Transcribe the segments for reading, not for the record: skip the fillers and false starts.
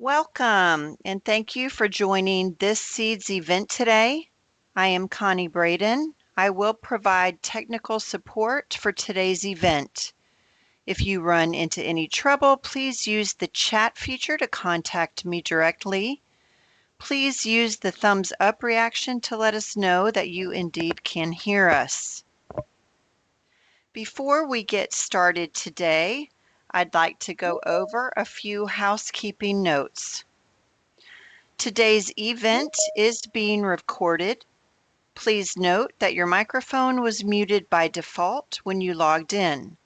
Welcome, and thank you for joining this SEEDS event today. I am Connie Braden. I will provide technical support for today's event. If you run into any trouble, please use the chat feature to contact me directly. Please use the thumbs up reaction to let us know that you indeed can hear us. Before we get started today, I'd like to go over a few housekeeping notes. Today's event is being recorded. Please note that your microphone was muted by default when you logged in.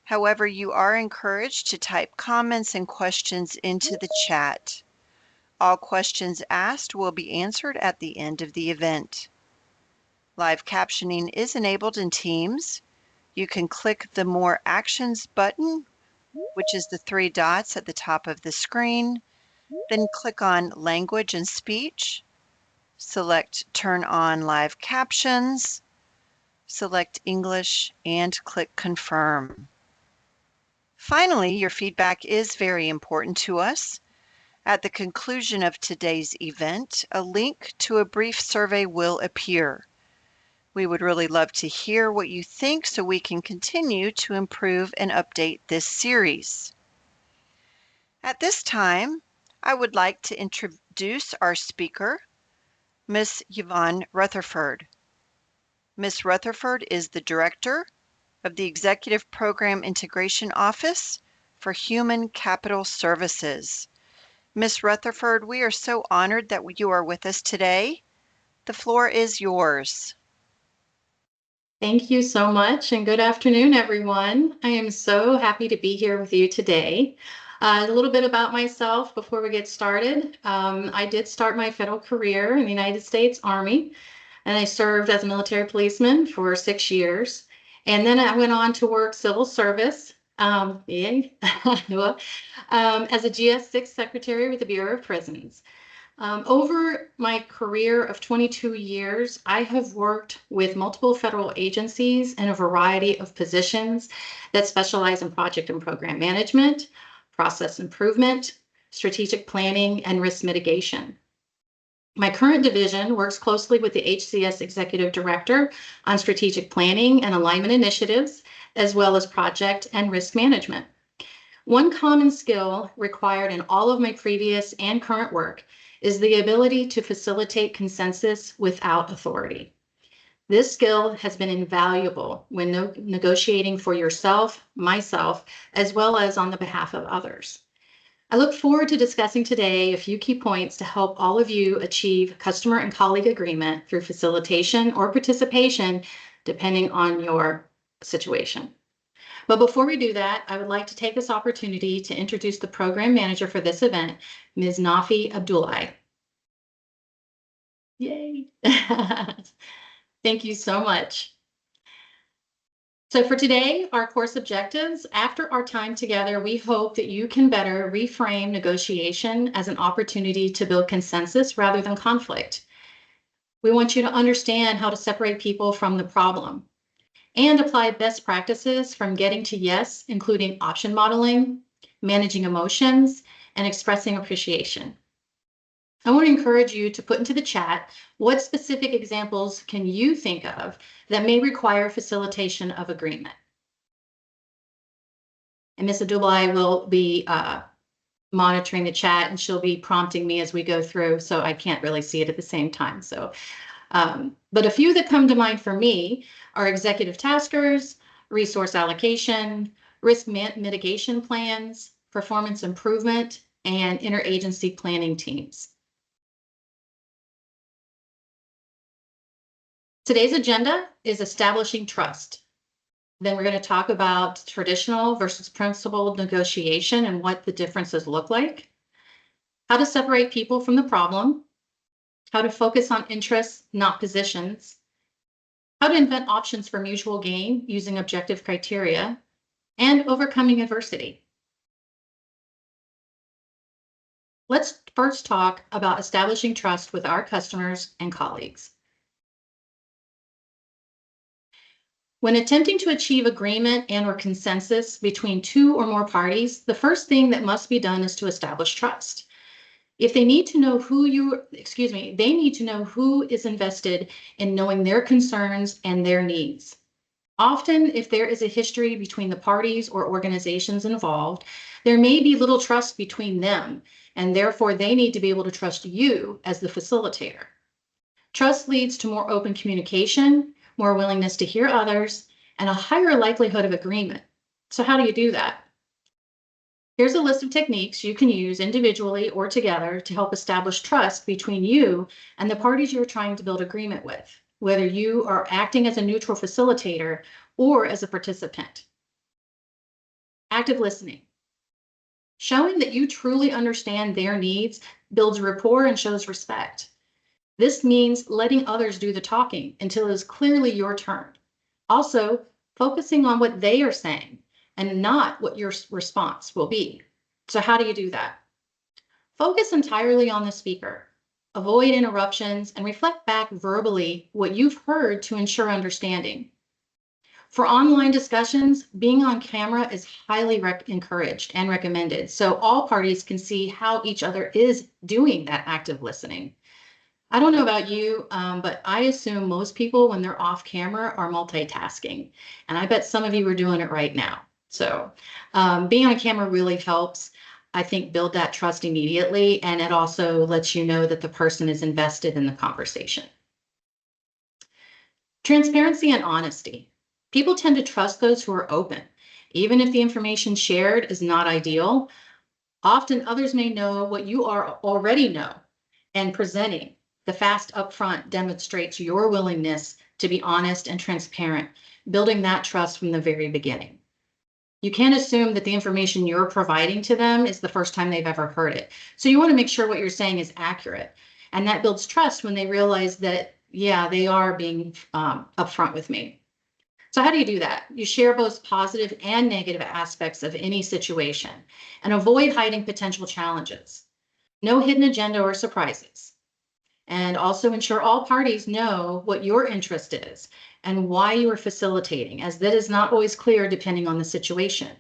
However, you are encouraged to type comments and questions into the chat. All questions asked will be answered at the end of the event. Live captioning is enabled in Teams. You can click the More Actions button, which is the three dots at the top of the screen. Then click on Language and Speech, select Turn on Live Captions, select English, and click Confirm. Finally, your feedback is very important to us. At the conclusion of today's event, a link to a brief survey will appear. We would really love to hear what you think so we can continue to improve and update this series. At this time, I would like to introduce our speaker, Ms. Yvonne Rutherford. Ms. Rutherford is the Director of the Executive Program Integration Office for Human Capital Services. Ms. Rutherford, we are so honored that you are with us today. The floor is yours. Thank you so much, and good afternoon, everyone. I am so happy to be here with you today. A little bit about myself before we get started. I did start my federal career in the United States Army, and I served as a military policeman for 6 years. And then I went on to work civil service as a GS6 secretary with the Bureau of Prisons. Over my career of 22 years, I have worked with multiple federal agencies in a variety of positions that specialize in project and program management, process improvement, strategic planning, and risk mitigation. My current division works closely with the HCS Executive Director on strategic planning and alignment initiatives, as well as project and risk management. One common skill required in all of my previous and current work is the ability to facilitate consensus without authority. This skill has been invaluable when negotiating for yourself, myself, as well as on the behalf of others. I look forward to discussing today a few key points to help all of you achieve customer and colleague agreement through facilitation or participation, depending on your situation. But before we do that, I would like to take this opportunity to introduce the program manager for this event, Ms. Nafi Abdullahi. Yay! Thank you so much. So for today, our course objectives, after our time together, we hope that you can better reframe negotiation as an opportunity to build consensus rather than conflict. We want you to understand how to separate people from the problem and apply best practices from getting to yes, including option modeling, managing emotions, and expressing appreciation. I want to encourage you to put into the chat what specific examples can you think of that may require facilitation of agreement. And Ms. Abdullahi will be monitoring the chat, and she'll be prompting me as we go through, so I can't really see it at the same time. So, but a few that come to mind for me are executive taskers, resource allocation, risk mitigation plans, performance improvement, and interagency planning teams. Today's agenda is establishing trust. Then we're going to talk about traditional versus principled negotiation and what the differences look like, how to separate people from the problem, how to focus on interests, not positions, how to invent options for mutual gain using objective criteria, and overcoming adversity. Let's first talk about establishing trust with our customers and colleagues. When attempting to achieve agreement and/or consensus between two or more parties, the first thing that must be done is to establish trust. If they need to know they need to know who is invested in knowing their concerns and their needs. Often, if there is a history between the parties or organizations involved, there may be little trust between them, and therefore they need to be able to trust you as the facilitator. Trust leads to more open communication, more willingness to hear others, and a higher likelihood of agreement. So how do you do that? Here's a list of techniques you can use individually or together to help establish trust between you and the parties you're trying to build agreement with, whether you are acting as a neutral facilitator or as a participant. Active listening. Showing that you truly understand their needs builds rapport and shows respect. This means letting others do the talking until it is clearly your turn. Also, focusing on what they are saying and not what your response will be. So how do you do that? Focus entirely on the speaker. Avoid interruptions and reflect back verbally what you've heard to ensure understanding. For online discussions, being on camera is highly encouraged and recommended, so all parties can see how each other is doing that active listening. I don't know about you, but I assume most people, when they're off camera, are multitasking. And I bet some of you are doing it right now. So being on camera really helps, I think, build that trust immediately. And it also lets you know that the person is invested in the conversation. Transparency and honesty. People tend to trust those who are open, even if the information shared is not ideal. Often others may know what you already know, and presenting the fast upfront demonstrates your willingness to be honest and transparent, building that trust from the very beginning. You can't assume that the information you're providing to them is the first time they've ever heard it. So you want to make sure what you're saying is accurate. And that builds trust when they realize that, yeah, they are being upfront with me. So how do you do that? You share both positive and negative aspects of any situation and avoid hiding potential challenges. No hidden agenda or surprises. And also ensure all parties know what your interest is and why you are facilitating, as that is not always clear depending on the situation.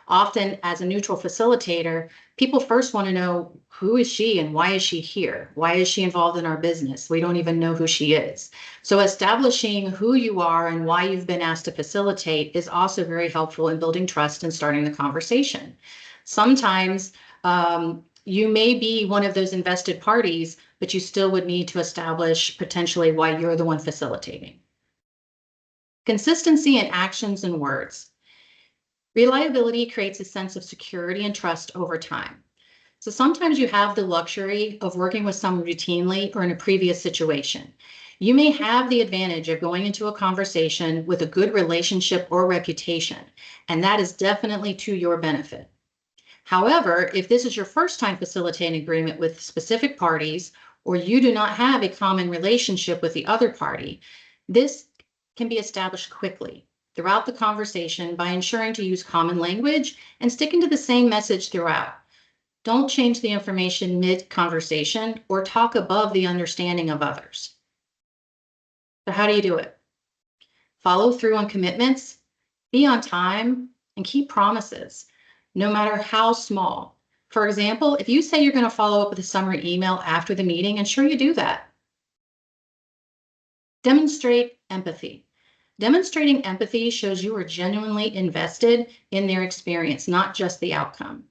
Often, as a neutral facilitator, people first want to know, who is she and why is she here? Why is she involved in our business? We don't even know who she is. So establishing who you are and why you've been asked to facilitate is also very helpful in building trust and starting the conversation. Sometimes you may be one of those invested parties, but you still would need to establish potentially why you're the one facilitating. Consistency in actions and words. Reliability creates a sense of security and trust over time. So sometimes you have the luxury of working with someone routinely or in a previous situation. You may have the advantage of going into a conversation with a good relationship or reputation, and that is definitely to your benefit. However, if this is your first time facilitating agreement with specific parties, or you do not have a common relationship with the other party, this can be established quickly throughout the conversation by ensuring to use common language and sticking to the same message throughout. Don't change the information mid-conversation or talk above the understanding of others. So how do you do it? Follow through on commitments, be on time, and keep promises, no matter how small. For example, if you say you're going to follow up with a summary email after the meeting, ensure you do that. Demonstrate empathy. Demonstrating empathy shows you are genuinely invested in their experience, not just the outcome.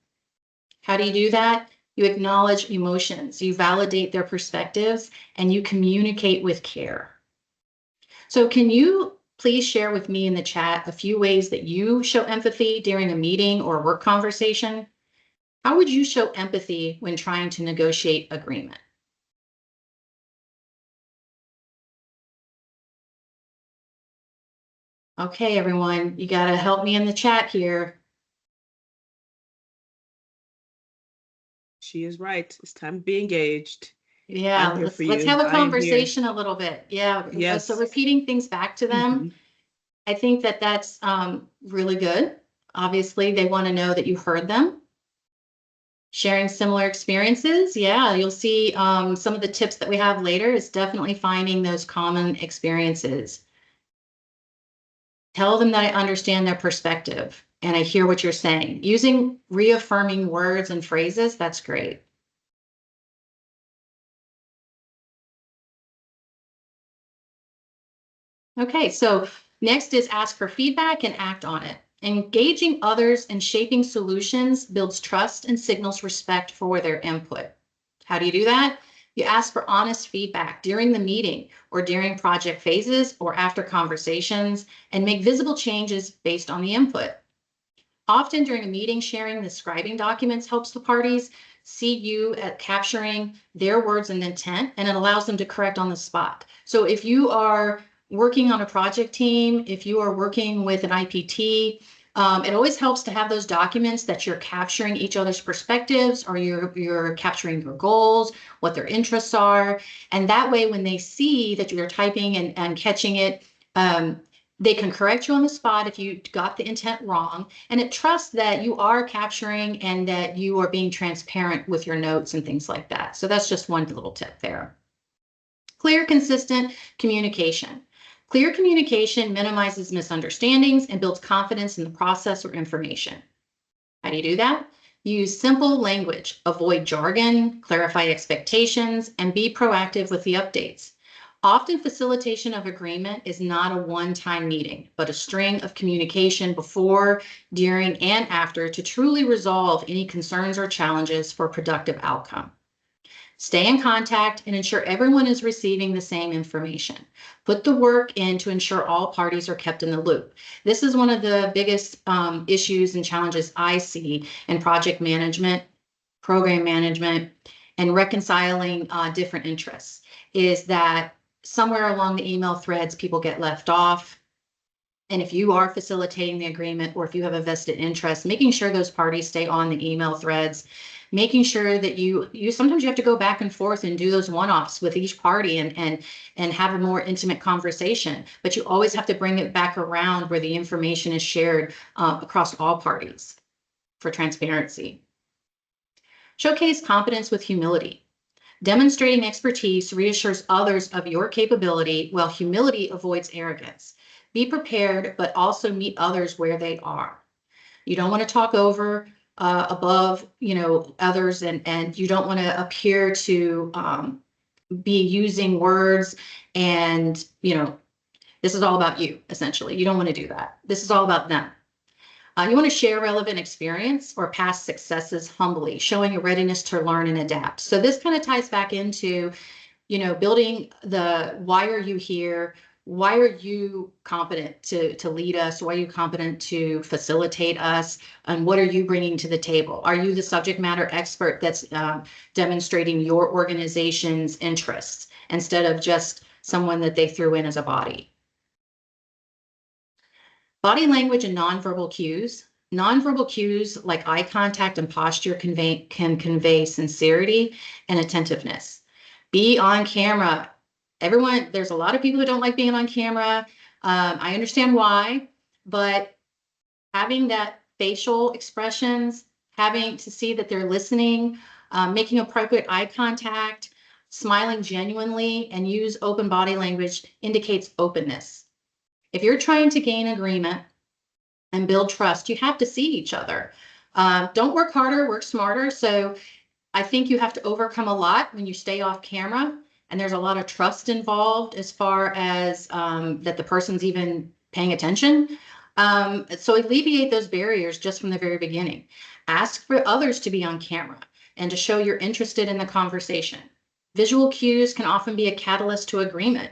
How do you do that? You acknowledge emotions, you validate their perspectives, and you communicate with care. So can you please share with me in the chat a few ways that you show empathy during a meeting or work conversation? How would you show empathy when trying to negotiate agreement? Okay, everyone, you got to help me in the chat here. She is right. It's time to be engaged. Yeah, let's have a conversation a little bit. Yeah. Yes. So repeating things back to them, I think that that's really good. Obviously, they want to know that you heard them. Sharing similar experiences. Yeah, you'll see some of the tips that we have later is definitely finding those common experiences. Tell them that I understand their perspective and I hear what you're saying. Using reaffirming words and phrases, that's great. Okay, so next is ask for feedback and act on it. Engaging others and shaping solutions builds trust and signals respect for their input. How do you do that? You ask for honest feedback during the meeting or during project phases or after conversations, and make visible changes based on the input. Often during a meeting, sharing and describing documents helps the parties see you at capturing their words and intent, and it allows them to correct on the spot. So if you are working on a project team, if you are working with an IPT, it always helps to have those documents that you're capturing each other's perspectives, or you're capturing your goals, what their interests are. And that way, when they see that you're typing and catching it, they can correct you on the spot if you got the intent wrong, and it trusts that you are capturing and that you are being transparent with your notes and things like that. So that's just one little tip there. Clear, consistent communication. Clear communication minimizes misunderstandings and builds confidence in the process or information. How do you do that? Use simple language, avoid jargon, clarify expectations, and be proactive with the updates. Often facilitation of agreement is not a one-time meeting, but a string of communication before, during, and after to truly resolve any concerns or challenges for a productive outcome. Stay in contact and ensure everyone is receiving the same information. Put the work in to ensure all parties are kept in the loop. This is one of the biggest issues and challenges I see in project management, program management, and reconciling different interests, is that somewhere along the email threads, people get left off. And if you are facilitating the agreement, or if you have a vested interest, making sure those parties stay on the email threads, making sure that you sometimes you have to go back and forth and do those one-offs with each party and have a more intimate conversation. But you always have to bring it back around where the information is shared across all parties for transparency. Showcase competence with humility. Demonstrating expertise reassures others of your capability, while humility avoids arrogance. Be prepared, but also meet others where they are. You don't want to talk over, above, others, and you don't want to appear to be using words and, this is all about you, essentially. You don't want to do that. This is all about them. You want to share relevant experience or past successes humbly, showing a readiness to learn and adapt. So this kind of ties back into, building the why are you here? Why are you competent to lead us? Why are you competent to facilitate us? And what are you bringing to the table? Are you the subject matter expert that's demonstrating your organization's interests instead of just someone that they threw in as a body? Body language and nonverbal cues. Nonverbal cues like eye contact and posture can convey sincerity and attentiveness. Be on camera. Everyone, there's a lot of people who don't like being on camera. I understand why, but having that facial expressions, having to see that they're listening, making appropriate eye contact, smiling genuinely, and use open body language indicates openness. If you're trying to gain agreement and build trust, you have to see each other. Don't work harder, work smarter. So I think you have to overcome a lot when you stay off camera, and there's a lot of trust involved as far as that the person's even paying attention. So alleviate those barriers just from the very beginning. Ask for others to be on camera and to show you're interested in the conversation. Visual cues can often be a catalyst to agreement.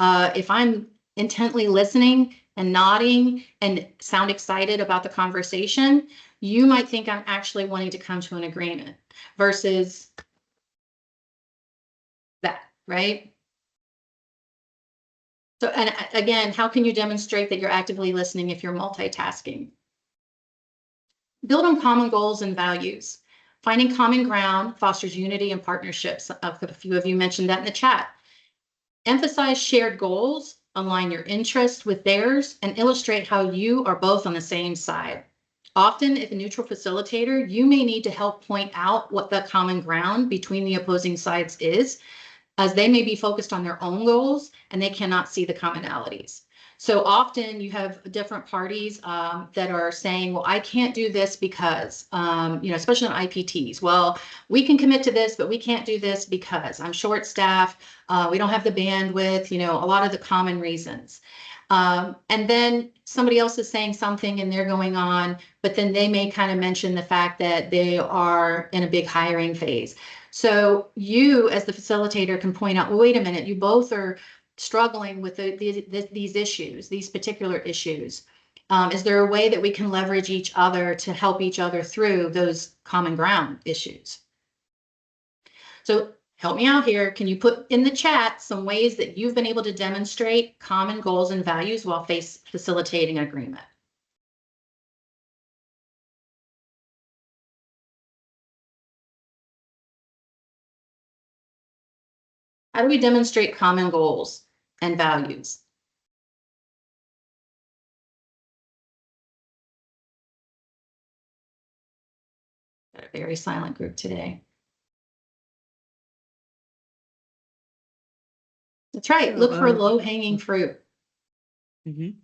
If I'm intently listening and nodding and sound excited about the conversation, you might think I'm actually wanting to come to an agreement versus that, right? So, and again, how can you demonstrate that you're actively listening if you're multitasking? Build on common goals and values. Finding common ground fosters unity and partnerships. A few of you mentioned that in the chat. Emphasize shared goals, align your interests with theirs, and illustrate how you are both on the same side. Often, if a neutral facilitator, you may need to help point out what the common ground between the opposing sides is, as they may be focused on their own goals and they cannot see the commonalities. So often you have different parties that are saying, well, I can't do this because, especially on IPTs, well, we can commit to this, but we can't do this because I'm short staffed. We don't have the bandwidth, a lot of the common reasons. And then somebody else is saying something and they're going on, but then they may kind of mention the fact that they are in a big hiring phase. So you, as the facilitator, can point out, well, wait a minute, you both are struggling with these issues, these particular issues. Is there a way that we can leverage each other to help each other through those common ground issues? So help me out here. Can you put in the chat some ways that you've been able to demonstrate common goals and values while facilitating agreement? How do we demonstrate common goals and values? Got a very silent group today. That's right. Look for low-hanging fruit. Mhm.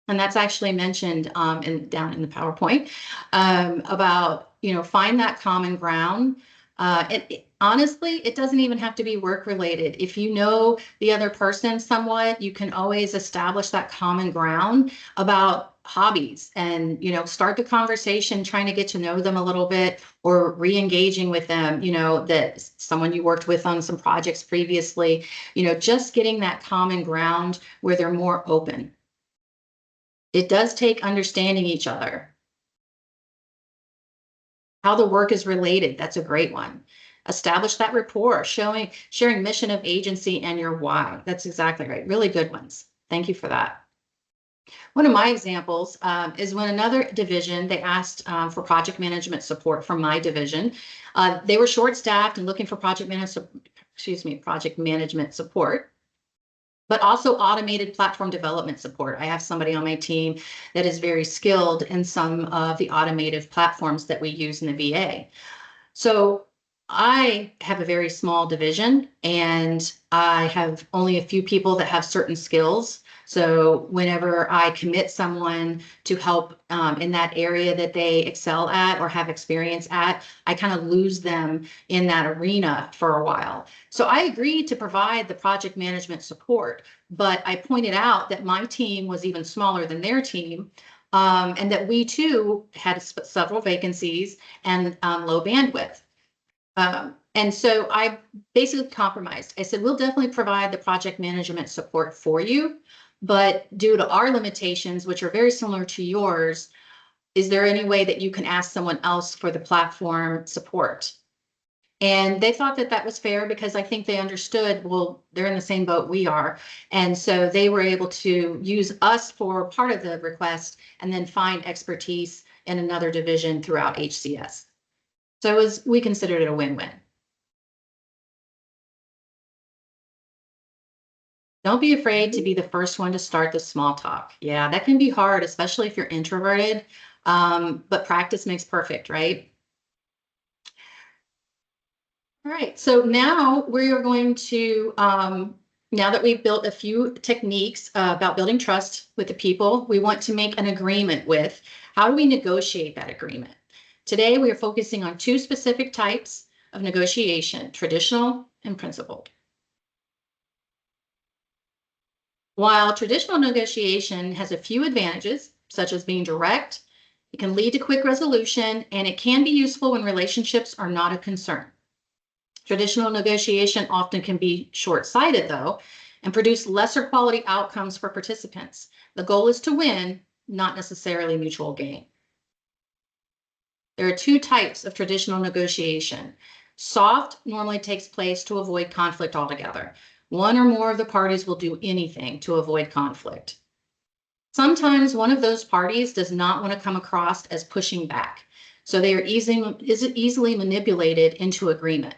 And that's actually mentioned down in the PowerPoint about, find that common ground. Honestly, it doesn't even have to be work related. If you know the other person somewhat, you can always establish that common ground about hobbies and, start the conversation trying to get to know them a little bit, or re-engaging with them, that someone you worked with on some projects previously, just getting that common ground where they're more open. It does take understanding each other. How the work is related, that's a great one. Establish that rapport, sharing mission of agency and your why. That's exactly right. Really good ones. Thank you for that. One of my examples is when another division, they asked for project management support from my division. They were short-staffed and looking for project management support, but also automated platform development support. I have somebody on my team that is very skilled in some of the automated platforms that we use in the VA. So I have a very small division and I have only a few people that have certain skills. So whenever I commit someone to help in that area that they excel at or have experience at, I kind of lose them in that arena for a while. So I agreed to provide the project management support, but I pointed out that my team was even smaller than their team, and that we too had several vacancies and low bandwidth. And so I basically compromised. I said, we'll definitely provide the project management support for you, but due to our limitations, which are very similar to yours, is there any way that you can ask someone else for the platform support? And they thought that that was fair because I think they understood, well, they're in the same boat we are. And so they were able to use us for part of the request and then find expertise in another division throughout HCS. So we considered it a win-win. Don't be afraid to be the first one to start the small talk. Yeah, that can be hard, especially if you're introverted, but practice makes perfect, right? All right, so now we are going to, now that we've built a few techniques about building trust with the people we want to make an agreement with, how do we negotiate that agreement? Today, we are focusing on two specific types of negotiation, traditional and principled. While traditional negotiation has a few advantages, such as being direct, it can lead to quick resolution, and it can be useful when relationships are not a concern. Traditional negotiation often can be short-sighted, though, and produce lesser quality outcomes for participants. The goal is to win, not necessarily mutual gain. There are two types of traditional negotiation. Soft normally takes place to avoid conflict altogether. One or more of the parties will do anything to avoid conflict. Sometimes one of those parties does not want to come across as pushing back, so they are easily manipulated into agreement.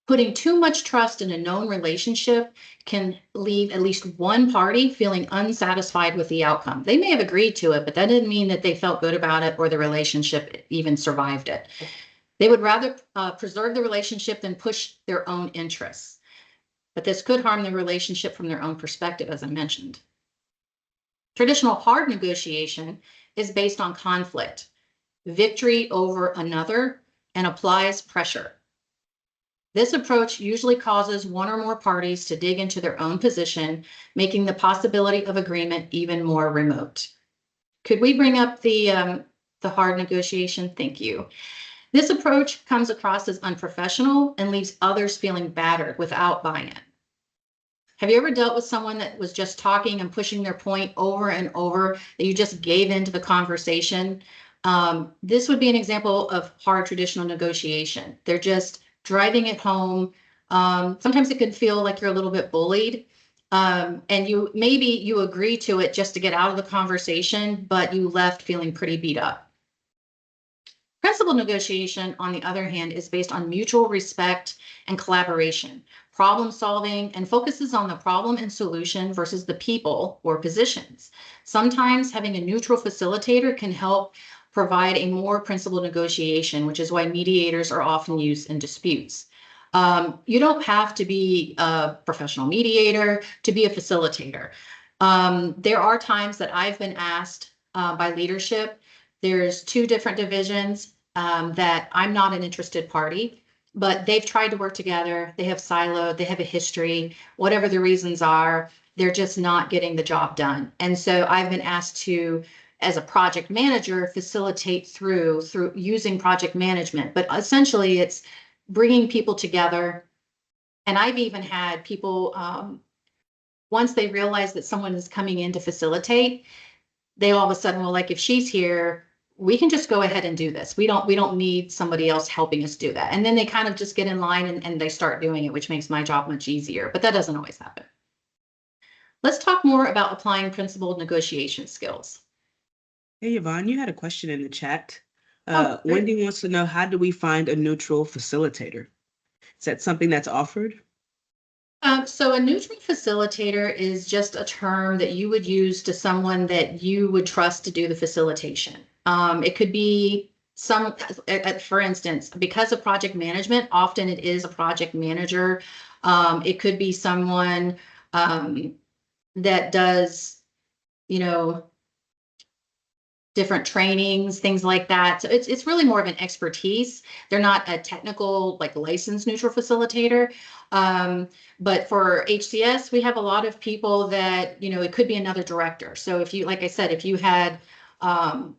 Putting too much trust in a known relationship can leave at least one party feeling unsatisfied with the outcome. They may have agreed to it, but that didn't mean that they felt good about it or the relationship even survived it. They would rather preserve the relationship than push their own interests. But this could harm the relationship from their own perspective, as I mentioned. Traditional hard negotiation is based on conflict, victory over another, and applies pressure. This approach usually causes one or more parties to dig into their own position, making the possibility of agreement even more remote. Could we bring up the hard negotiation? Thank you. This approach comes across as unprofessional and leaves others feeling battered without buy-in. Have you ever dealt with someone that was just talking and pushing their point over and over, that you just gave into the conversation? This would be an example of hard traditional negotiation. They're just driving it home. Sometimes it can feel like you're a little bit bullied. And maybe you agree to it just to get out of the conversation, but you left feeling pretty beat up. Principled negotiation, on the other hand, is based on mutual respect and collaboration, problem solving, and focuses on the problem and solution versus the people or positions. Sometimes having a neutral facilitator can help provide a more principled negotiation, which is why mediators are often used in disputes. You don't have to be a professional mediator to be a facilitator. There are times that I've been asked by leadership. There's two different divisions that I'm not an interested party, but they've tried to work together. They have siloed, they have a history, whatever the reasons are, they're just not getting the job done. And so I've been asked to, as a project manager, facilitate through using project management. But essentially it's bringing people together. And I've even had people, once they realize that someone is coming in to facilitate, they all of a sudden, well, like, if she's here, we can just go ahead and do this. We don't need somebody else helping us do that. And then they kind of just get in line and they start doing it, which makes my job much easier, but that doesn't always happen. Let's talk more about applying principled negotiation skills. Hey, Yvonne, you had a question in the chat. Great. Wendy wants to know, how do we find a neutral facilitator? Is that something that's offered? So a neutral facilitator is just a term that you would use to someone that you would trust to do the facilitation. It could be for instance, because of project management, often it is a project manager. It could be someone that does, different trainings, things like that. So it's really more of an expertise. They're not a technical, like, licensed neutral facilitator. But for HCS, we have a lot of people that, it could be another director. So if you, like I said, if you had,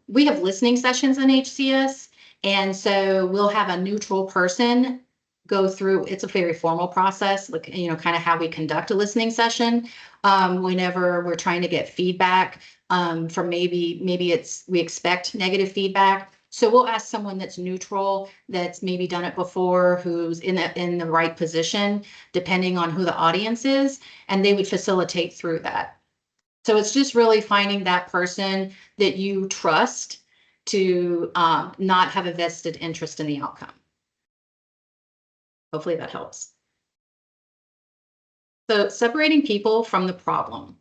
we have listening sessions in HCS, and so we'll have a neutral person go through. It's a very formal process, like, kind of how we conduct a listening session. Whenever we're trying to get feedback from maybe we expect negative feedback. So we'll ask someone that's neutral, that's maybe done it before, who's in the right position, depending on who the audience is, and they would facilitate through that. So it's just really finding that person that you trust to not have a vested interest in the outcome. Hopefully that helps. So separating people from the problem.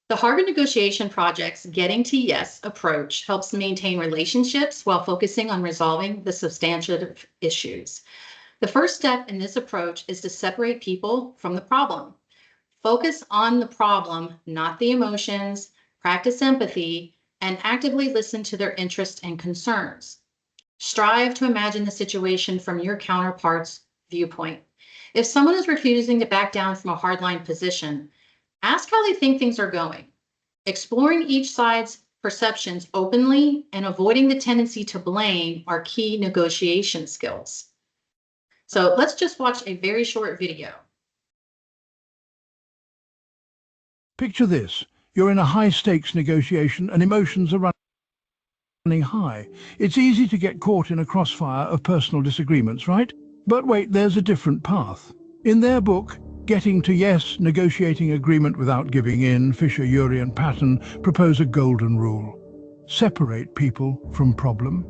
The Harvard Negotiation Project's Getting to Yes approach helps maintain relationships while focusing on resolving the substantive issues. The first step in this approach is to separate people from the problem. Focus on the problem, not the emotions, practice empathy, and actively listen to their interests and concerns. Strive to imagine the situation from your counterpart's viewpoint. If someone is refusing to back down from a hardline position, ask how they think things are going. Exploring each side's perceptions openly and avoiding the tendency to blame are key negotiation skills. So let's just watch a very short video. Picture this. You're in a high-stakes negotiation and emotions are running high. It's easy to get caught in a crossfire of personal disagreements, right? But wait, there's a different path. In their book, Getting to Yes, Negotiating Agreement Without Giving In, Fisher, Urey and Patton propose a golden rule. Separate people from problem.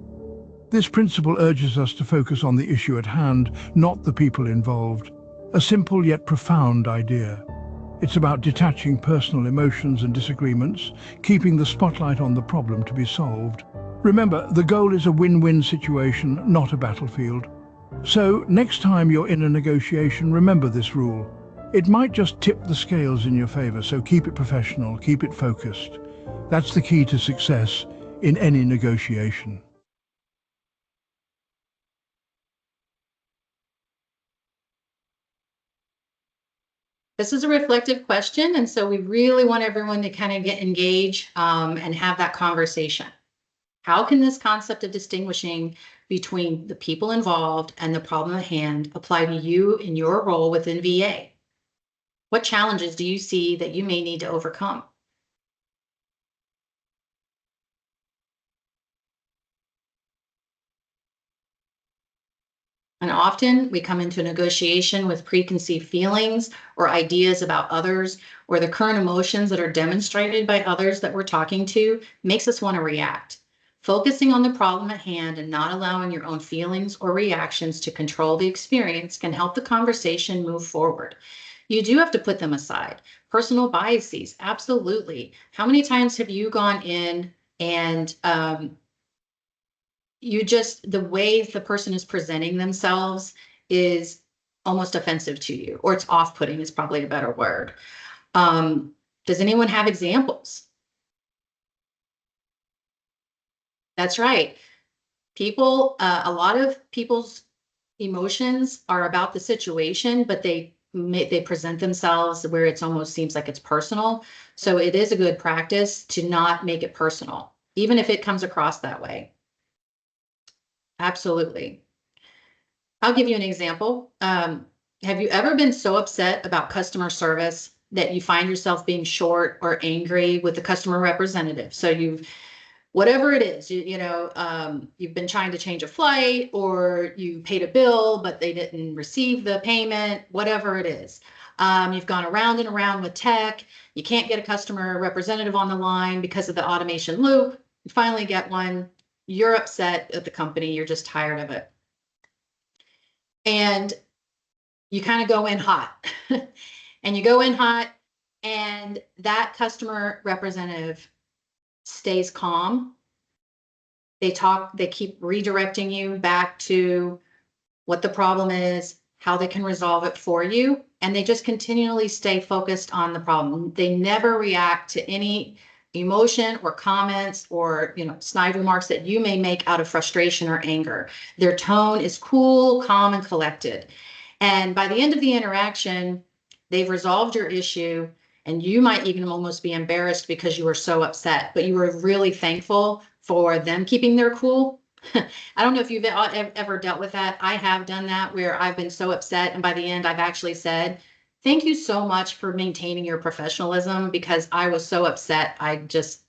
This principle urges us to focus on the issue at hand, not the people involved. A simple yet profound idea. It's about detaching personal emotions and disagreements, keeping the spotlight on the problem to be solved. Remember, the goal is a win-win situation, not a battlefield. So, next time you're in a negotiation, remember this rule. It might just tip the scales in your favor, so keep it professional, keep it focused. That's the key to success in any negotiation. This is a reflective question, and so we really want everyone to kind of get engaged and have that conversation. How can this concept of distinguishing between the people involved and the problem at hand apply to you in your role within VA? What challenges do you see that you may need to overcome? And often we come into a negotiation with preconceived feelings or ideas about others, or the current emotions that are demonstrated by others that we're talking to makes us want to react. Focusing on the problem at hand and not allowing your own feelings or reactions to control the experience can help the conversation move forward. You do have to put them aside. Personal biases, absolutely. How many times have you gone in and the way the person is presenting themselves is almost offensive to you, or it's off-putting is probably a better word. Does anyone have examples? That's right. People, a lot of people's emotions are about the situation, but they present themselves where it almost seems like it's personal. So it is a good practice to not make it personal, even if it comes across that way. Absolutely. I'll give you an example. Have you ever been so upset about customer service that you find yourself being short or angry with the customer representative? So whatever it is, you've been trying to change a flight, or you paid a bill, but they didn't receive the payment, whatever it is. You've gone around and around with tech. You can't get a customer representative on the line because of the automation loop. You finally get one. You're upset at the company. You're just tired of it. And you kind of go in hot. And you go in hot, and that customer representative stays calm. They keep redirecting you back to what the problem is, how they can resolve it for you. And they just continually stay focused on the problem. They never react to any emotion or comments or, snide remarks that you may make out of frustration or anger. Their tone is cool, calm, and collected. And by the end of the interaction, they've resolved your issue, and you might even almost be embarrassed because you were so upset, but you were really thankful for them keeping their cool. I don't know if you've ever dealt with that. I have done that, where I've been so upset, and by the end, I've actually said, thank you so much for maintaining your professionalism, because I was so upset. I just,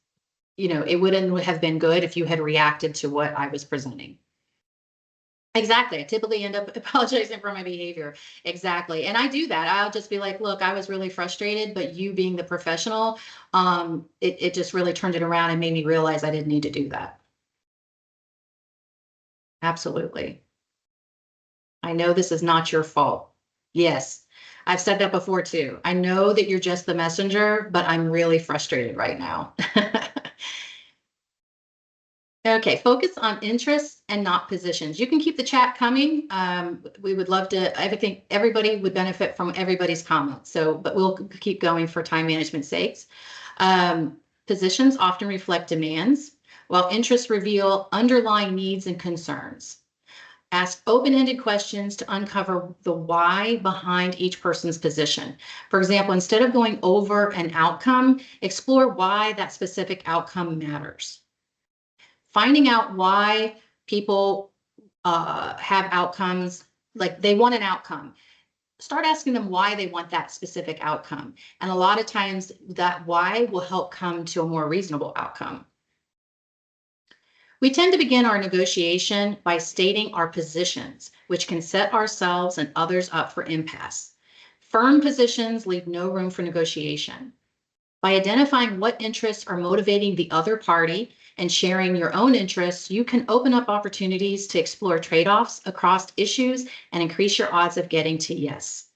it wouldn't have been good if you had reacted to what I was presenting. Exactly. I typically end up apologizing for my behavior. Exactly. And I do that. I'll just be like, look, I was really frustrated, but you being the professional, it just really turned it around and made me realize I didn't need to do that. Absolutely. I know this is not your fault. Yes, I've said that before too. I know that you're just the messenger, but I'm really frustrated right now. Okay, focus on interests and not positions. You can keep the chat coming. We would love to, I think everybody would benefit from everybody's comments. But we'll keep going for time management sakes. Positions often reflect demands, while interests reveal underlying needs and concerns. Ask open-ended questions to uncover the why behind each person's position. For example, instead of going over an outcome, explore why that specific outcome matters. Finding out why people have outcomes, like they want an outcome. Start asking them why they want that specific outcome. And a lot of times that why will help come to a more reasonable outcome. We tend to begin our negotiation by stating our positions, which can set ourselves and others up for impasse. Firm positions leave no room for negotiation. By identifying what interests are motivating the other party and sharing your own interests, you can open up opportunities to explore trade-offs across issues and increase your odds of getting to yes.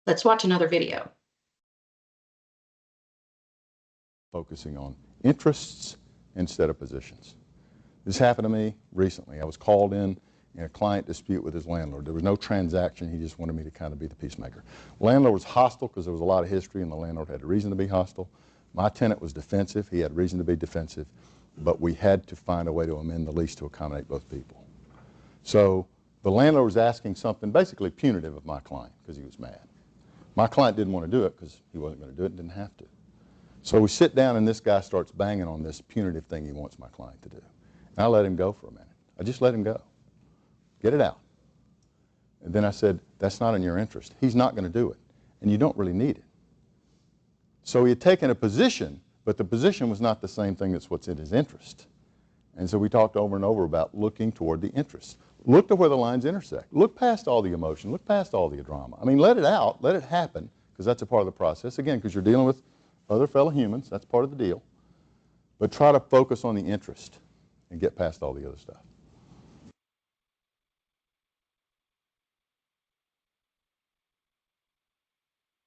Let's watch another video. Focusing on interests instead of positions. This happened to me recently. I was called in a client dispute with his landlord. There was no transaction. He just wanted me to kind of be the peacemaker. Landlord was hostile because there was a lot of history, and the landlord had a reason to be hostile. My tenant was defensive. He had reason to be defensive, but we had to find a way to amend the lease to accommodate both people. So the landlord was asking something basically punitive of my client because he was mad. My client didn't want to do it because he wasn't going to do it and didn't have to. So we sit down and this guy starts banging on this punitive thing he wants my client to do. And I let him go for a minute. I just let him go. Get it out. And then I said, that's not in your interest. He's not going to do it. And you don't really need it. So he had taken a position, but the position was not the same thing that's what's in his interest. And so we talked over and over about looking toward the interest. Look to where the lines intersect. Look past all the emotion. Look past all the drama. I mean, let it out. Let it happen, because that's a part of the process. Again, because you're dealing with other fellow humans. That's part of the deal. But try to focus on the interest and get past all the other stuff.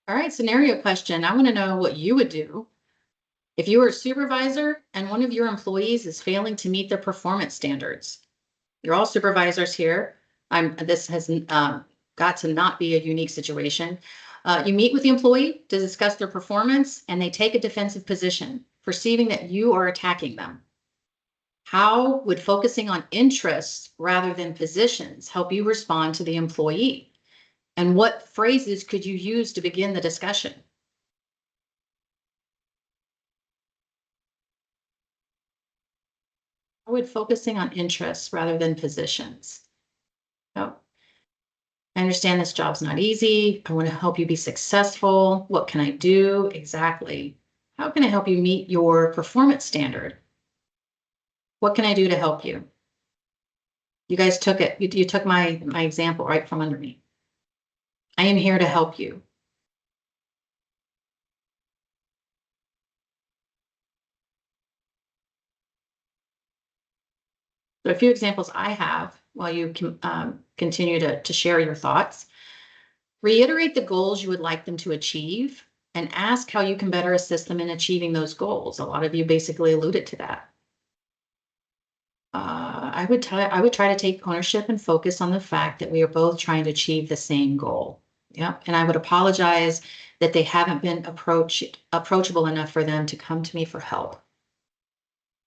All right, scenario question. I want to know what you would do if you were a supervisor and one of your employees is failing to meet their performance standards. You're all supervisors here. This has got to not be a unique situation. You meet with the employee to discuss their performance, and they take a defensive position, perceiving that you are attacking them. How would focusing on interests rather than positions help you respond to the employee? And what phrases could you use to begin the discussion? I would focusing on interests rather than positions. Oh, I understand this job's not easy. I want to help you be successful. What can I do? Exactly. How can I help you meet your performance standard? What can I do to help you? You guys took it. You took my example right from under me. I am here to help you. So a few examples I have while you can continue to share your thoughts. Reiterate the goals you would like them to achieve and ask how you can better assist them in achieving those goals. A lot of you basically alluded to that. I would try to take ownership and focus on the fact that we are both trying to achieve the same goal. Yep. And I would apologize that they haven't been approachable enough for them to come to me for help.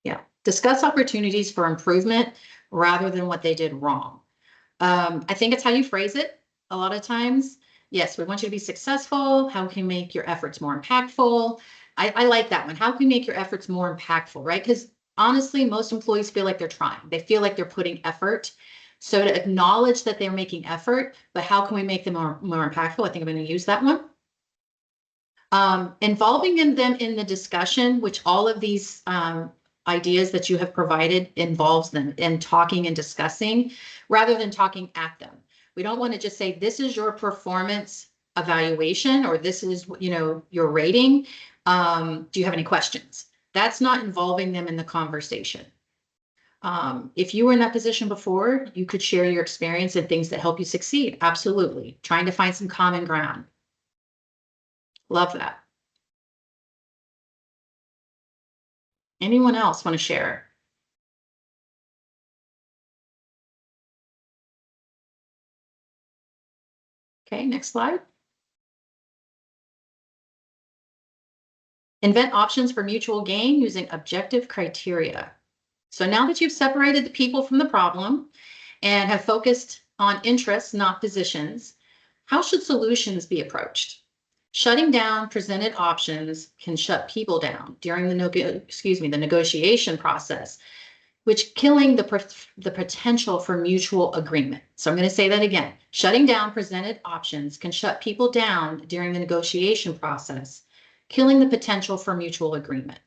Yeah. Discuss opportunities for improvement rather than what they did wrong. I think it's how you phrase it a lot of times. Yes, we want you to be successful. How can you make your efforts more impactful? I like that one. How can you make your efforts more impactful, right? Because honestly, most employees feel like they're trying. They feel like they're putting effort. So to acknowledge that they're making effort, but how can we make them more impactful? I think I'm going to use that one. Involving them in the discussion, which all of these ideas that you have provided involves them in talking and discussing rather than talking at them. We don't want to just say, this is your performance evaluation, or this is, your rating. Do you have any questions? That's not involving them in the conversation. If you were in that position before, you could share your experience and things that help you succeed. Absolutely. Trying to find some common ground. Love that. Anyone else want to share? Okay, next slide. Invent options for mutual gain using objective criteria. So now that you've separated the people from the problem and have focused on interests, not positions, how should solutions be approached? Shutting down presented options can shut people down during the negotiation process, which killing the potential for mutual agreement. So I'm going to say that again. Shutting down presented options can shut people down during the negotiation process, killing the potential for mutual agreement.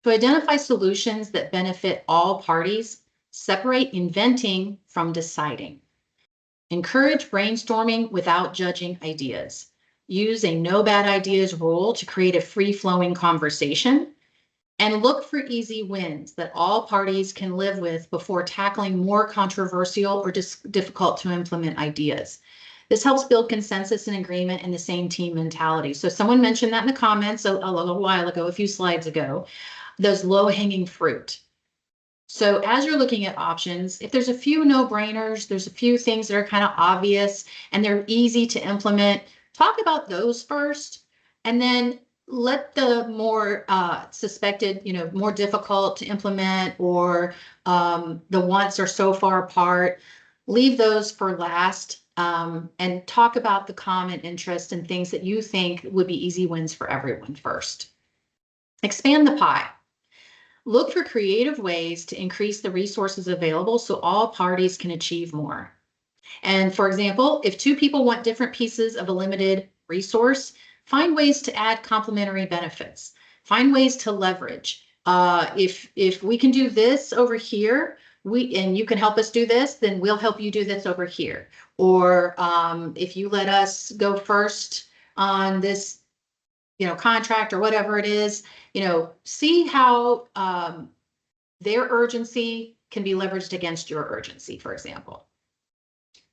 To identify solutions that benefit all parties, separate inventing from deciding. Encourage brainstorming without judging ideas. Use a no bad ideas rule to create a free-flowing conversation. And look for easy wins that all parties can live with before tackling more controversial or difficult to implement ideas. This helps build consensus and agreement in the same team mentality. So someone mentioned that in the comments a little while ago, a few slides ago, those low-hanging fruit. So as you're looking at options, if there's a few no-brainers, there's a few things that are kind of obvious and they're easy to implement, talk about those first, and then let the more suspected, more difficult to implement, or the ones are so far apart, leave those for last and talk about the common interest and things that you think would be easy wins for everyone first. Expand the pie. Look for creative ways to increase the resources available so all parties can achieve more. And for example, if two people want different pieces of a limited resource, find ways to add complementary benefits. Find ways to leverage. If we can do this over here, and you can help us do this, then we'll help you do this over here. Or if you let us go first on this, contract or whatever it is, see how their urgency can be leveraged against your urgency, for example.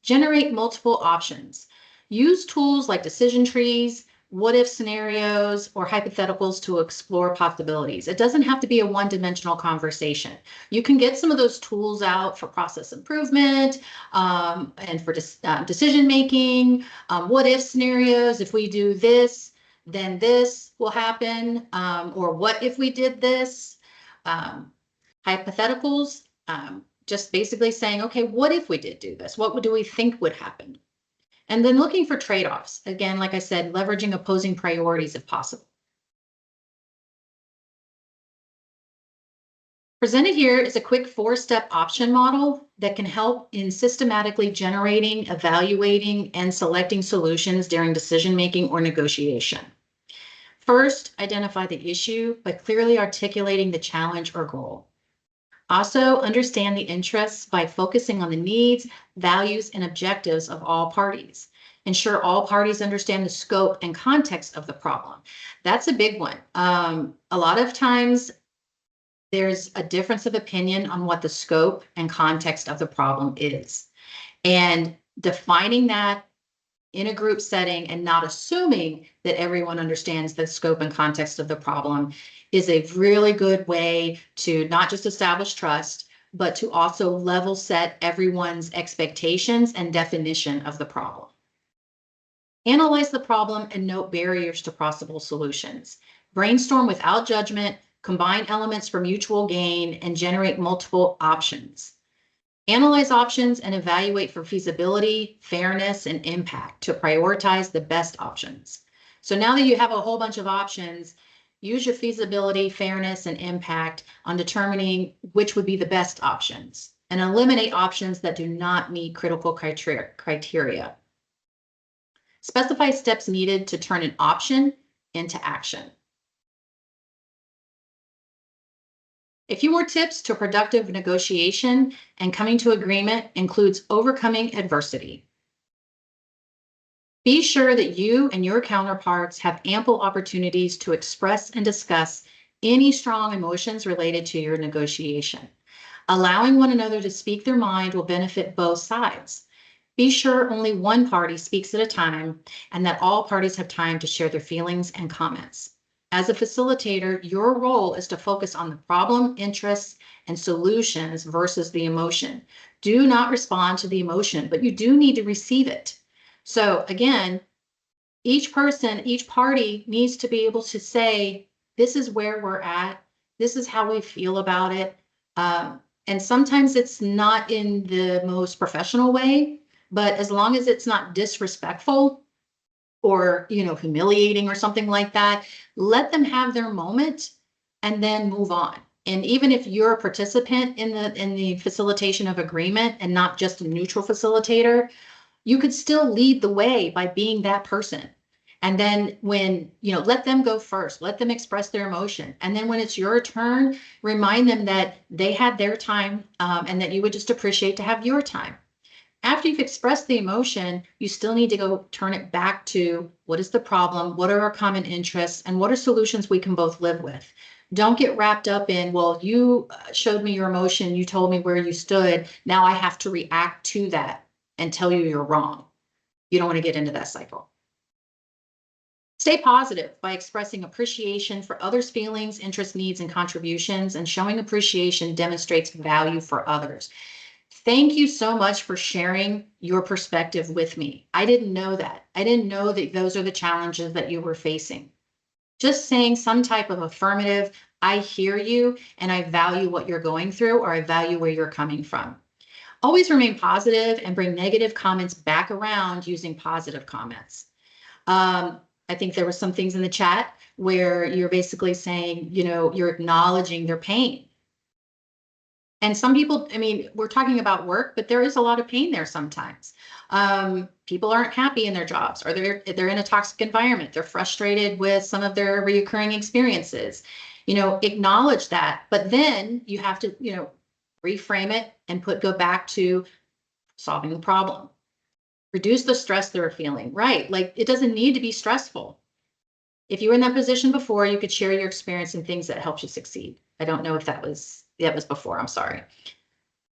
Generate multiple options. Use tools like decision trees, what-if scenarios, or hypotheticals to explore possibilities. It doesn't have to be a one-dimensional conversation. You can get some of those tools out for process improvement and for decision-making, what-if scenarios. If we do this, then this will happen, or what if we did this? Hypotheticals, just basically saying, okay, what if we did do this? What do we think would happen? And then looking for trade-offs. Again, like I said, leveraging opposing priorities if possible. Presented here is a quick 4-step option model that can help in systematically generating, evaluating, and selecting solutions during decision-making or negotiation. First, identify the issue by clearly articulating the challenge or goal. Also, understand the interests by focusing on the needs, values, and objectives of all parties. Ensure all parties understand the scope and context of the problem. That's a big one. A lot of times, there's a difference of opinion on what the scope and context of the problem is. And defining that in a group setting and not assuming that everyone understands the scope and context of the problem is a really good way to not just establish trust, but to also level set everyone's expectations and definition of the problem. Analyze the problem and note barriers to possible solutions. Brainstorm without judgment, combine elements for mutual gain, and generate multiple options. Analyze options and evaluate for feasibility, fairness, and impact to prioritize the best options. So now that you have a whole bunch of options, use your feasibility, fairness, and impact on determining which would be the best options, and eliminate options that do not meet critical criteria. Specify steps needed to turn an option into action. A few more tips to productive negotiation and coming to agreement includes overcoming adversity. Be sure that you and your counterparts have ample opportunities to express and discuss any strong emotions related to your negotiation. Allowing one another to speak their mind will benefit both sides. Be sure only one party speaks at a time and that all parties have time to share their feelings and comments. As a facilitator, your role is to focus on the problem, interests, and solutions versus the emotion. Do not respond to the emotion, but you do need to receive it. So again, each person, each party needs to be able to say, this is where we're at. This is how we feel about it. And sometimes it's not in the most professional way, but as long as it's not disrespectful or, humiliating or something like that, let them have their moment and then move on. And even if you're a participant in the facilitation of agreement and not just a neutral facilitator, you could still lead the way by being that person. And then when, let them go first, let them express their emotion. And then when it's your turn, remind them that they had their time and that you would just appreciate to have your time. After you've expressed the emotion, you still need to go turn it back to what is the problem, what are our common interests, and what are solutions we can both live with. Don't get wrapped up in, well, you showed me your emotion, you told me where you stood, now I have to react to that and tell you you're wrong. You don't want to get into that cycle. Stay positive by expressing appreciation for others' feelings, interests, needs, and contributions, and showing appreciation demonstrates value for others. Thank you so much for sharing your perspective with me. I didn't know that. I didn't know that those are the challenges that you were facing. Just saying some type of affirmative, I hear you and I value what you're going through, or I value where you're coming from. Always remain positive and bring negative comments back around using positive comments. I think there were some things in the chat where you're basically saying, you're acknowledging their pain. And some people, we're talking about work, but there is a lot of pain there sometimes. People aren't happy in their jobs, or they're in a toxic environment. They're frustrated with some of their recurring experiences. Acknowledge that, but then you have to, reframe it and go back to solving the problem. Reduce the stress they're feeling, right? Like, it doesn't need to be stressful. If you were in that position before, you could share your experience and things that helped you succeed. I don't know if that was before, I'm sorry.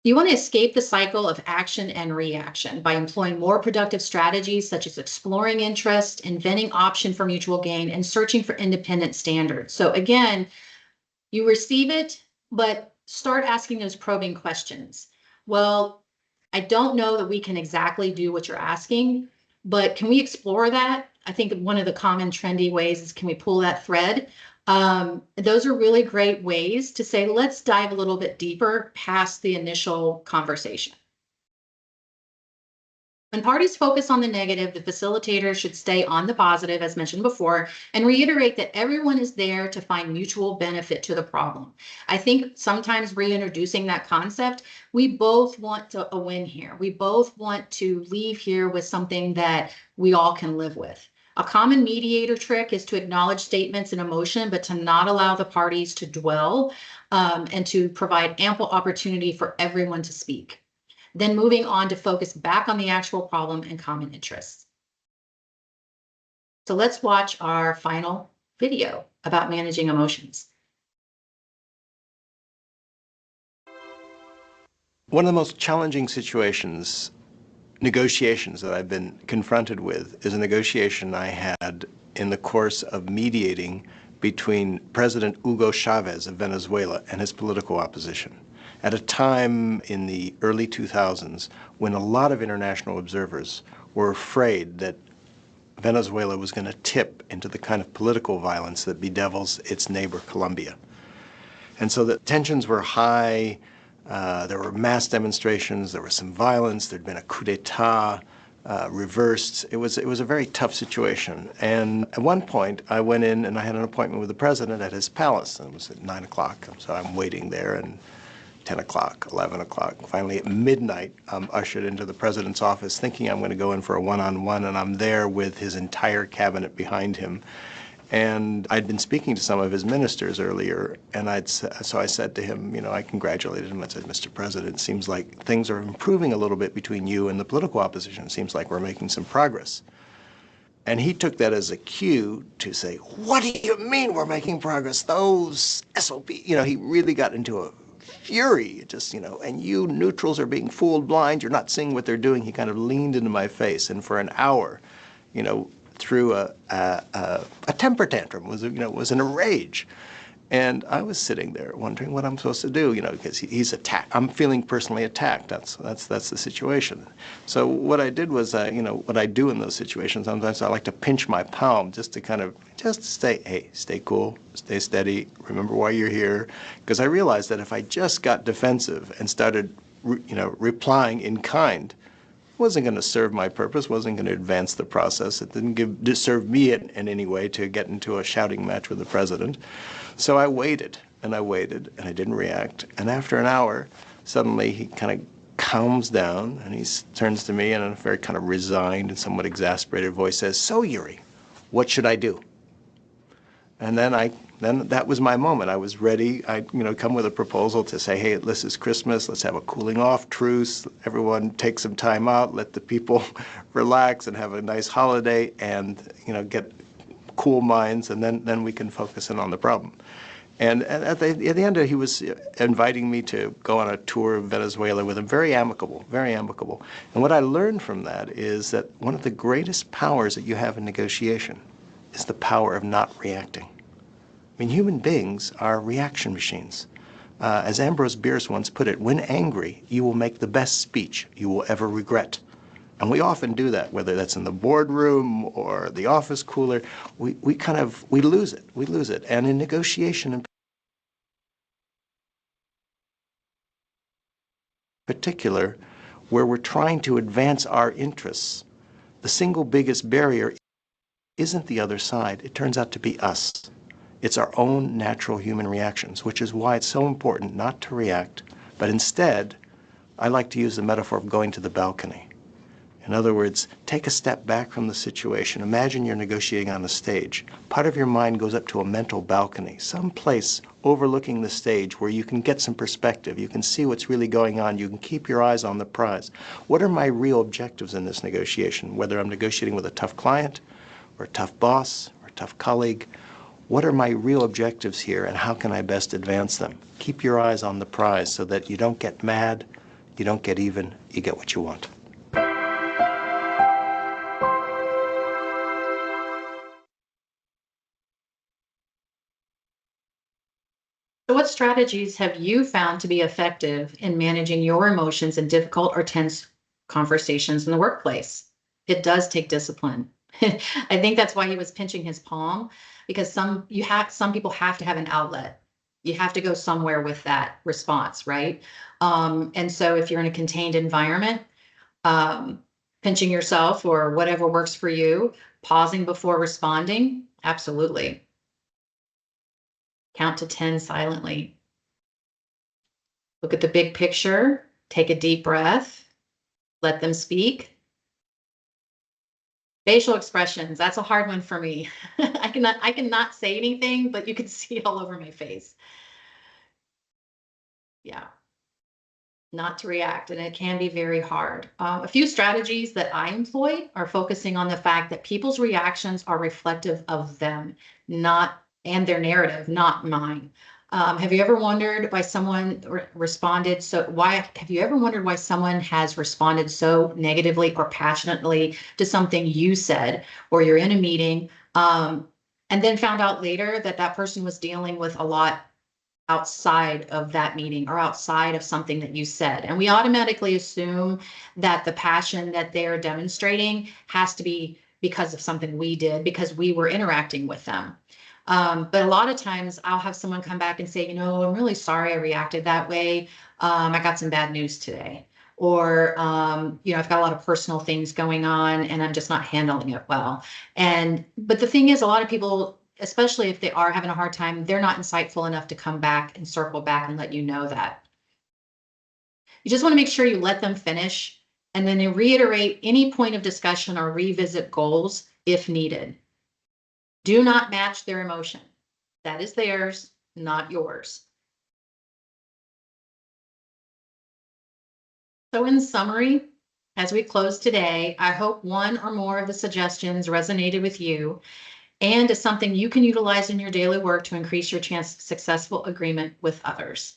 You want to escape the cycle of action and reaction by employing more productive strategies such as exploring interest, inventing option for mutual gain, and searching for independent standards. So again, you receive it, but start asking those probing questions. Well, I don't know that we can exactly do what you're asking, but can we explore that? I think one of the common trendy ways is, can we pull that thread? Those are really great ways to say, let's dive a little bit deeper past the initial conversation. When parties focus on the negative, the facilitator should stay on the positive, as mentioned before, and reiterate that everyone is there to find mutual benefit to the problem. I think sometimes reintroducing that concept, we both want a win here. We both want to leave here with something that we all can live with. A common mediator trick is to acknowledge statements and emotion, but to not allow the parties to dwell, and to provide ample opportunity for everyone to speak. Then moving on to focus back on the actual problem and common interests. So let's watch our final video about managing emotions. One of the most challenging negotiations that I've been confronted with is a negotiation I had in the course of mediating between President Hugo Chavez of Venezuela and his political opposition, at a time in the early 2000s when a lot of international observers were afraid that Venezuela was going to tip into the kind of political violence that bedevils its neighbor, Colombia. And so the tensions were high. There were mass demonstrations. There was some violence. There'd been a coup d'etat reversed. It was a very tough situation. And at one point, I went in and I had an appointment with the president at his palace. And it was at 9 o'clock. So I'm waiting there, and 10 o'clock, 11 o'clock. Finally, at midnight, I'm ushered into the president's office thinking I'm going to go in for a one-on-one, and I'm there with his entire cabinet behind him. And I'd been speaking to some of his ministers earlier, and so I said to him, I congratulated him. I said, Mr. President, it seems like things are improving a little bit between you and the political opposition. It seems like we're making some progress. And he took that as a cue to say, what do you mean we're making progress? Those SOP, he really got into a fury, and you neutrals are being fooled blind. You're not seeing what they're doing. He kind of leaned into my face, and for an hour, threw a temper tantrum, was in a rage. And I was sitting there wondering what I'm supposed to do, because he's attacked. I'm feeling personally attacked. That's the situation. So what I did was, what I do in those situations, sometimes I like to pinch my palm just to stay cool, stay steady, remember why you're here. Because I realized that if I just got defensive and started, replying in kind, wasn't going to serve my purpose, wasn't going to advance the process. It didn't serve me in any way to get into a shouting match with the president. So I waited, and I didn't react. And after an hour, suddenly he kind of calms down, and he turns to me and in a very kind of resigned and somewhat exasperated voice says, "So, Yuri, what should I do?" And then that was my moment. I was ready. I come with a proposal to say, hey, this is Christmas. Let's have a cooling off truce. Everyone take some time out. Let the people relax and have a nice holiday, and get cool minds, and then we can focus in on the problem. And at the end, he was inviting me to go on a tour of Venezuela with him, very amicable, very amicable. And what I learned from that is that one of the greatest powers that you have in negotiation is the power of not reacting. Human beings are reaction machines. As Ambrose Bierce once put it, when angry, you will make the best speech you will ever regret. And we often do that, whether that's in the boardroom or the office cooler. We lose it. We lose it. And in negotiation in particular, where we're trying to advance our interests, the single biggest barrier isn't the other side. It turns out to be us. It's our own natural human reactions, which is why it's so important not to react, but instead, I like to use the metaphor of going to the balcony. In other words, take a step back from the situation. Imagine you're negotiating on a stage. Part of your mind goes up to a mental balcony, some place overlooking the stage where you can get some perspective. You can see what's really going on. You can keep your eyes on the prize. What are my real objectives in this negotiation? Whether I'm negotiating with a tough client, or a tough boss, or a tough colleague, what are my real objectives here and how can I best advance them? Keep your eyes on the prize so that you don't get mad, you don't get even, you get what you want. So what strategies have you found to be effective in managing your emotions in difficult or tense conversations in the workplace? It does take discipline. I think that's why he was pinching his palm, because some people have to have an outlet. You have to go somewhere with that response, right? And so if you're in a contained environment, pinching yourself or whatever works for you, pausing before responding, absolutely. Count to 10 silently. Look at the big picture, take a deep breath, let them speak. Facial expressions, that's a hard one for me. I cannot say anything, but you can see it all over my face. Yeah. Not to react, and it can be very hard. A few strategies that I employ are focusing on the fact that people's reactions are reflective of them, and their narrative, not mine. Have you ever wondered why someone responded have you ever wondered why someone has responded so negatively or passionately to something you said, or you're in a meeting, and then found out later that that person was dealing with a lot outside of that meeting or outside of something that you said. And we automatically assume that the passion that they're demonstrating has to be because of something we did, because we were interacting with them. But a lot of times I'll have someone come back and say, I'm really sorry I reacted that way. I got some bad news today. Or, I've got a lot of personal things going on and I'm just not handling it well. But the thing is, a lot of people, especially if they are having a hard time, they're not insightful enough to come back and circle back and let you know that. You just want to make sure you let them finish and then you reiterate any point of discussion or revisit goals if needed. Do not match their emotion. That is theirs, not yours. So in summary, as we close today, I hope one or more of the suggestions resonated with you and is something you can utilize in your daily work to increase your chance of successful agreement with others.